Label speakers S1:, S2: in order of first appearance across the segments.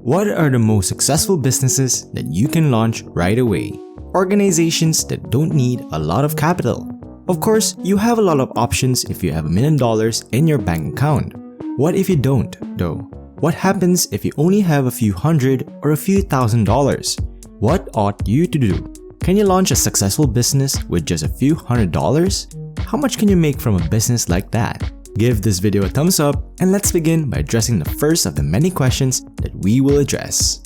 S1: What are the most successful businesses that you can launch right away? Organizations that don't need a lot of capital. Of course, you have a lot of options if you have $1 million in your bank account. What if you don't, though? What happens if you only have a few hundred or a few $1,000s? What ought you to do? Can you launch a successful business with just a few $100s? How much can you make from a business like that? Give this video a thumbs up and let's begin by addressing the first of the many questions that we will address.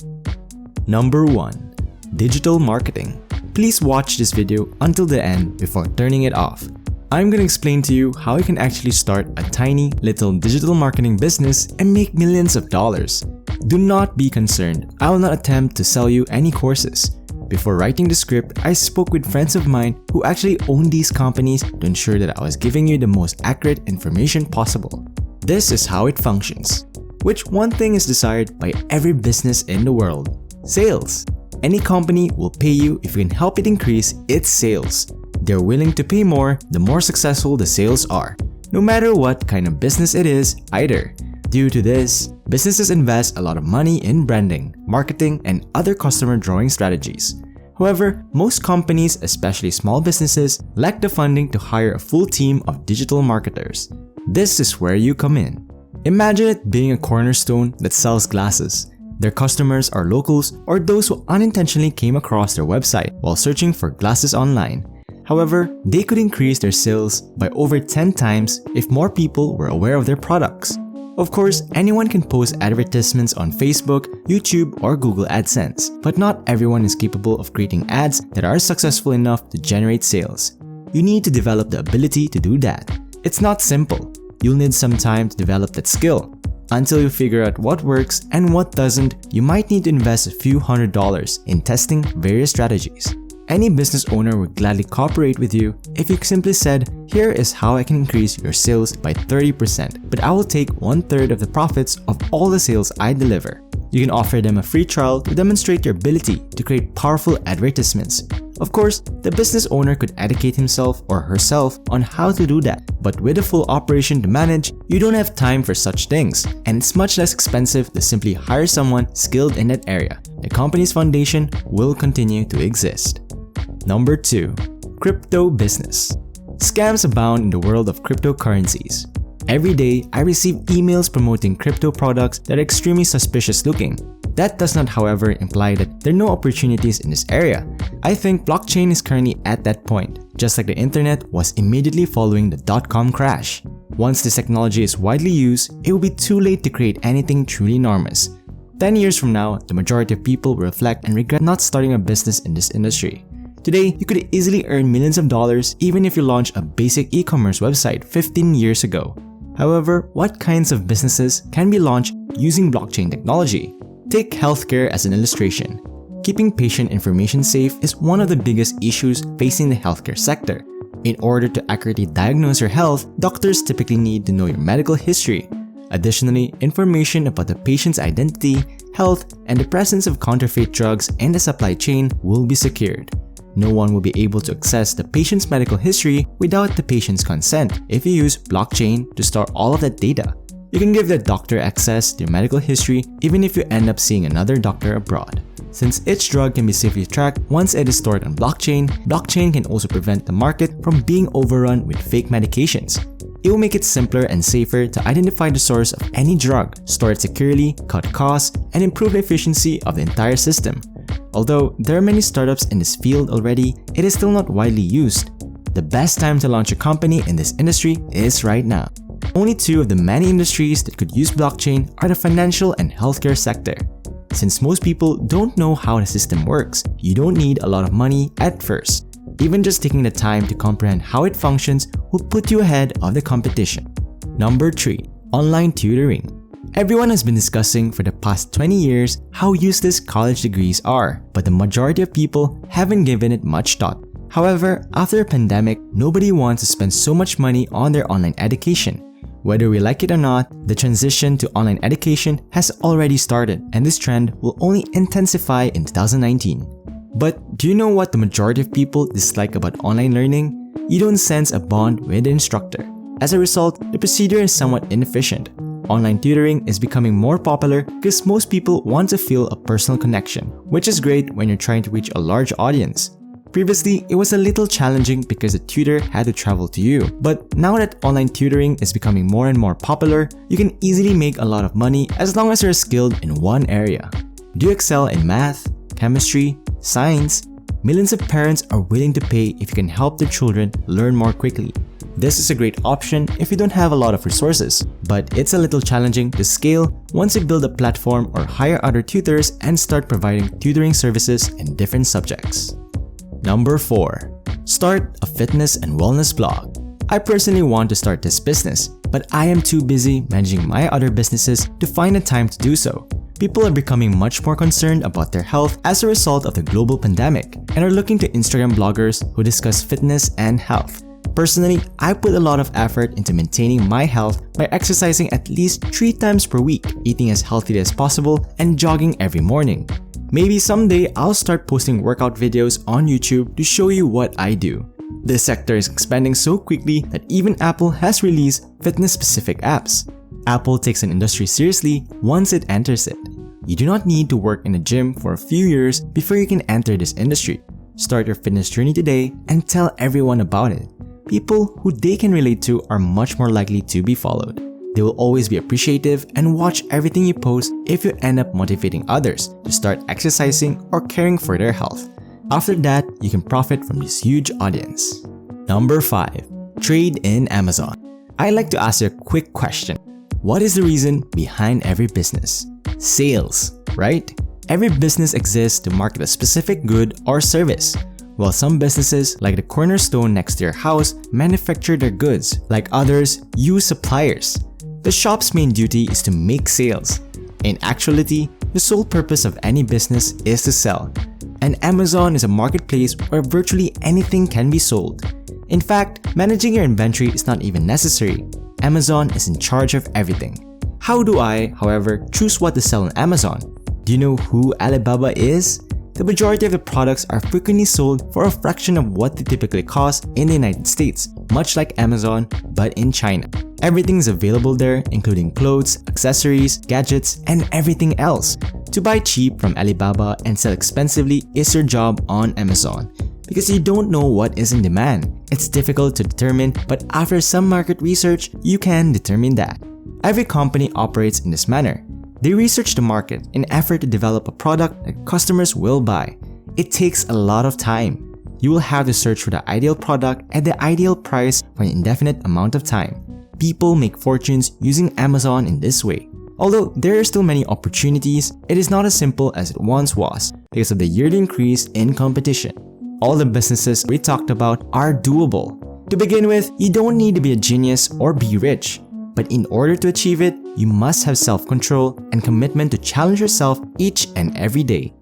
S1: Number 1. Digital marketing. Please watch this video until the end before turning it off. I'm going to explain to you how you can actually start a tiny little digital marketing business and make millions of dollars. Do not be concerned, I will not attempt to sell you any courses. Before writing the script, I spoke with friends of mine who actually own these companies to ensure that I was giving you the most accurate information possible. This is how it functions. Which one thing is desired by every business in the world? Sales. Any company will pay you if you can help it increase its sales. They're willing to pay more the more successful the sales are, no matter what kind of business it is either. Due to this, businesses invest a lot of money in branding, marketing, and other customer drawing strategies. However, most companies, especially small businesses, lack the funding to hire a full team of digital marketers. This is where you come in. Imagine it being a cornerstone that sells glasses. Their customers are locals or those who unintentionally came across their website while searching for glasses online. However, they could increase their sales by over 10 times if more people were aware of their products. Of course, anyone can post advertisements on Facebook, YouTube, or Google AdSense, but not everyone is capable of creating ads that are successful enough to generate sales. You need to develop the ability to do that. It's not simple. You'll need some time to develop that skill. Until you figure out what works and what doesn't, you might need to invest a few $100s in testing various strategies. Any business owner would gladly cooperate with you if you simply said, here is how I can increase your sales by 30%, but I will take 1/3 of the profits of all the sales I deliver. You can offer them a free trial to demonstrate your ability to create powerful advertisements. Of course, the business owner could educate himself or herself on how to do that, but with a full operation to manage, you don't have time for such things, and it's much less expensive to simply hire someone skilled in that area. The company's foundation will continue to exist. Number 2. Crypto business. Scams abound in the world of cryptocurrencies. Every day, I receive emails promoting crypto products that are extremely suspicious looking. That does not, however, imply that there are no opportunities in this area. I think blockchain is currently at that point, just like the internet was immediately following the dot-com crash. Once this technology is widely used, it will be too late to create anything truly enormous. 10 years from now, the majority of people will reflect and regret not starting a business in this industry. Today, you could easily earn millions of dollars even if you launch a basic e-commerce website 15 years ago. However, what kinds of businesses can be launched using blockchain technology? Take healthcare as an illustration. Keeping patient information safe is one of the biggest issues facing the healthcare sector. In order to accurately diagnose your health, doctors typically need to know your medical history. Additionally, information about the patient's identity, health, and the presence of counterfeit drugs in the supply chain will be secured. No one will be able to access the patient's medical history without the patient's consent if you use blockchain to store all of that data. You can give the doctor access to your medical history even if you end up seeing another doctor abroad. Since each drug can be safely tracked once it is stored on blockchain, blockchain can also prevent the market from being overrun with fake medications. It will make it simpler and safer to identify the source of any drug, store it securely, cut costs, and improve the efficiency of the entire system. Although there are many startups in this field already, it is still not widely used. The best time to launch a company in this industry is right now. Only 2 of the many industries that could use blockchain are the financial and healthcare sector. Since most people don't know how the system works, you don't need a lot of money at first. Even just taking the time to comprehend how it functions will put you ahead of the competition. Number 3. Online tutoring. Everyone has been discussing for the past 20 years how useless college degrees are, but the majority of people haven't given it much thought. However, after a pandemic, nobody wants to spend so much money on their online education. Whether we like it or not, the transition to online education has already started, and this trend will only intensify in 2019. But do you know what the majority of people dislike about online learning? You don't sense a bond with the instructor. As a result, the procedure is somewhat inefficient. online tutoring is becoming more popular because most people want to feel a personal connection, which is great when you're trying to reach a large audience. Previously, it was a little challenging because the tutor had to travel to you. But now that online tutoring is becoming more and more popular, you can easily make a lot of money as long as you're skilled in one area. Do you excel in math, chemistry, science? Millions of parents are willing to pay if you can help their children learn more quickly. This is a great option if you don't have a lot of resources, but it's a little challenging to scale once you build a platform or hire other tutors and start providing tutoring services in different subjects. Number 4. Start a fitness and wellness blog. I personally want to start this business, but I am too busy managing my other businesses to find the time to do so. People are becoming much more concerned about their health as a result of the global pandemic and are looking to Instagram bloggers who discuss fitness and health. Personally, I put a lot of effort into maintaining my health by exercising at least 3 times per week, eating as healthy as possible, and jogging every morning. Maybe someday I'll start posting workout videos on YouTube to show you what I do. This sector is expanding so quickly that even Apple has released fitness-specific apps. Apple takes an industry seriously once it enters it. You do not need to work in a gym for a few years before you can enter this industry. Start your fitness journey today and tell everyone about it. People who they can relate to are much more likely to be followed. They will always be appreciative and watch everything you post if you end up motivating others to start exercising or caring for their health. After that, you can profit from this huge audience. Number 5. Trade in Amazon. I'd like to ask you a quick question. What is the reason behind every business? Sales, right? Every business exists to market a specific good or service. While some businesses, like the cornerstone next to your house, manufacture their goods, like others, use suppliers. The shop's main duty is to make sales. In actuality, the sole purpose of any business is to sell. And Amazon is a marketplace where virtually anything can be sold. In fact, managing your inventory is not even necessary. Amazon is in charge of everything. How do I, however, choose what to sell on Amazon? Do you know who Alibaba is? The majority of the products are frequently sold for a fraction of what they typically cost in the United States, much like Amazon, but in China. Everything is available there, including clothes, accessories, gadgets, and everything else. To buy cheap from Alibaba and sell expensively is your job on Amazon. Because you don't know what is in demand. It's difficult to determine, but after some market research, you can determine that. Every company operates in this manner. They research the market in an effort to develop a product that customers will buy. It takes a lot of time. You will have to search for the ideal product at the ideal price for an indefinite amount of time. People make fortunes using Amazon in this way. Although there are still many opportunities, it is not as simple as it once was because of the yearly increase in competition. All the businesses we talked about are doable. To begin with, you don't need to be a genius or be rich. But in order to achieve it, you must have self-control and commitment to challenge yourself each and every day.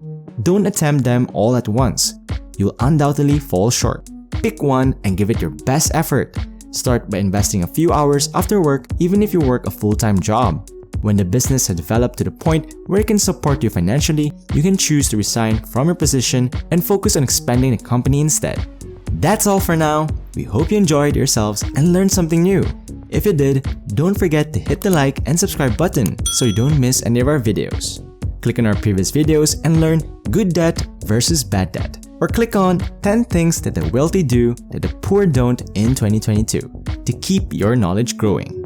S1: Don't attempt them all at once. You'll undoubtedly fall short. Pick one and give it your best effort. Start by investing a few hours after work, even if you work a full-time job. When the business has developed to the point where it can support you financially, you can choose to resign from your position and focus on expanding the company instead. That's all for now. We hope you enjoyed yourselves and learned something new. If you did, don't forget to hit the like and subscribe button so you don't miss any of our videos. Click on our previous videos and learn good debt versus bad debt. Or click on 10 things that the wealthy do that the poor don't in 2022 to keep your knowledge growing.